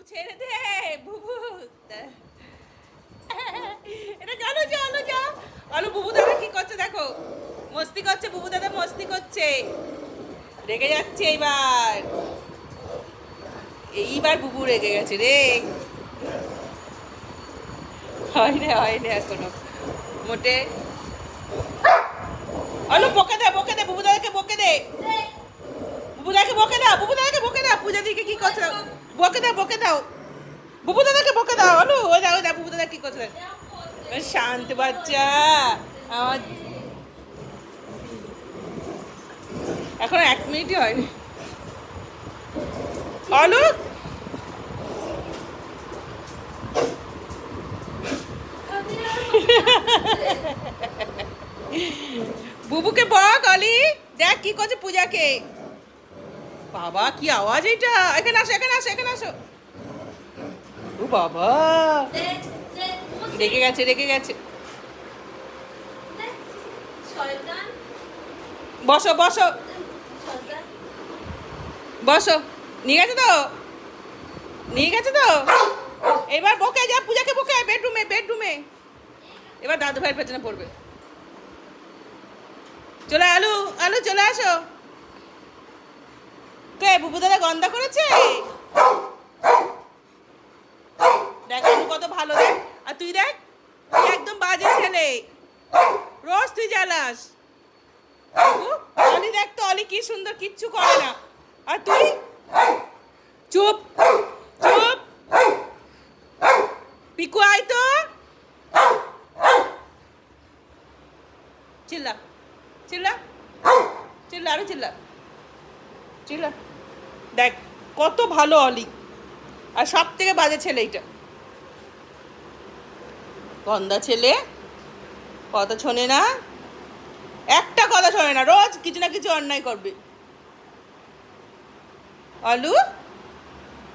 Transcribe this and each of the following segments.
ছেড়ে দে বুবু। এটা চলো চলো যাও। আলু বুবু দাদা কি করছে দেখো, মস্তি করছে, বুবু দাদা মস্তি করছে, রেগে যাচ্ছে এইবার। এইবার বুবু রেগে গেছে রে। হয় না এখনো মোটে। আলু বকে দে বুবু দাদাকে বকে দে, বুবু দাদাকে বকে দাও, বুবু দাদাকে বকে দাও। পূজা দিকে কি করছে বকে দাও বুবু দাদাকে বকে দাও। আলু ওই দাও বুবু দাদা কি করছে। শান্ত বাচ্চা আমার, এখন 1 মিনিটই হয়নি। আলু বুবুকে বক। অলি দেখ কি করছে পূজাকে। বাবা কি আওয়াজ এটা, এখানে আসো এখানে আসো এখানে আসো। ও বাবা রেগে গেছে রেগে গেছে। বসো বসো বসো। নিয়ে গেছে তো, নিয়ে গেছে তো। এবার বকে যা, পূজাকে বকে বেডরুমে বেডরুমে। এবার দাদু ভাইয়ের পেছনে পড়বে। চলে আলু আলু চলে আসো। কে বুবু দাদা গন্ধা করেছে। দেখ আলু কত ভালো দেখ, আর তুই দেখ তুই একদম বাজে ছেলে, রোজ তুই জ্বালাস। অলি দেখ তো, অলি কি সুন্দর, কিচ্ছু করে না। আর তুই চুপ চুপ। পিকু আয় তো। চিল্লা চিল্লা চিল্লা আরো চিল্লা চিল্লা। দেখ কত ভালো অলি, আর সব থেকে বাজে ছেলে এইটা, গন্ধা ছেলে। কথা শোনে না, একটা কথা শোনে না, রোজ কিছু না কিছু অন্যায় করবে। আলু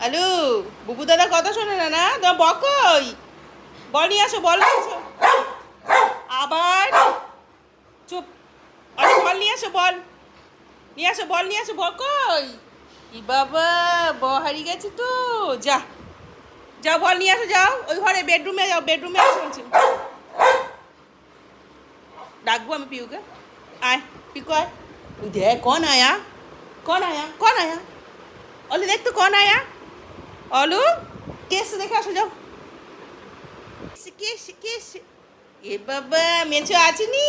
আলু বুবু দাদা কথা শোনে না, না তোমার বকই। বল নিয়ে আসো, বল নিয়ে আসো। আবার চুপ। আরে বল নিয়ে আসো, বল নিয়ে আসো, বল নিয়ে আসো। বকই ই বাবা, হারিয়ে গেছে তো। যা যাও বল নিয়ে আসো, যাও ওই ঘরে বেডরুমে যাও, বেডরুমে আসো বলছি। ডাকবো আমি পিউকে। আয় পিকু আয়। দেখ কন আয়া, कौन आया कौन आया। ओलू देख तो कौन आया। ओलू केस देखा আসো যাও। Case case. এ বাবা মেছো আসেনি,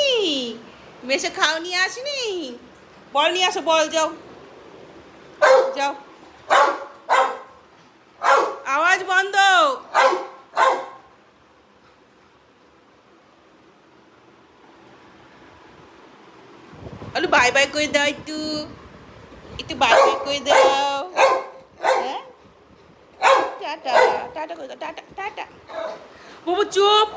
মেছো খাও নিয়ে আসেনি। বল নিয়ে আসো, বল যাও যাও। আওয়াজ বন্ধ। ওলু বাই বাই করে দাও, একটু একটু বাই বাই করে দাও। হ্যাঁ টাটা টাটা করে দাও, টাটা টাটা। বুবু চুপ।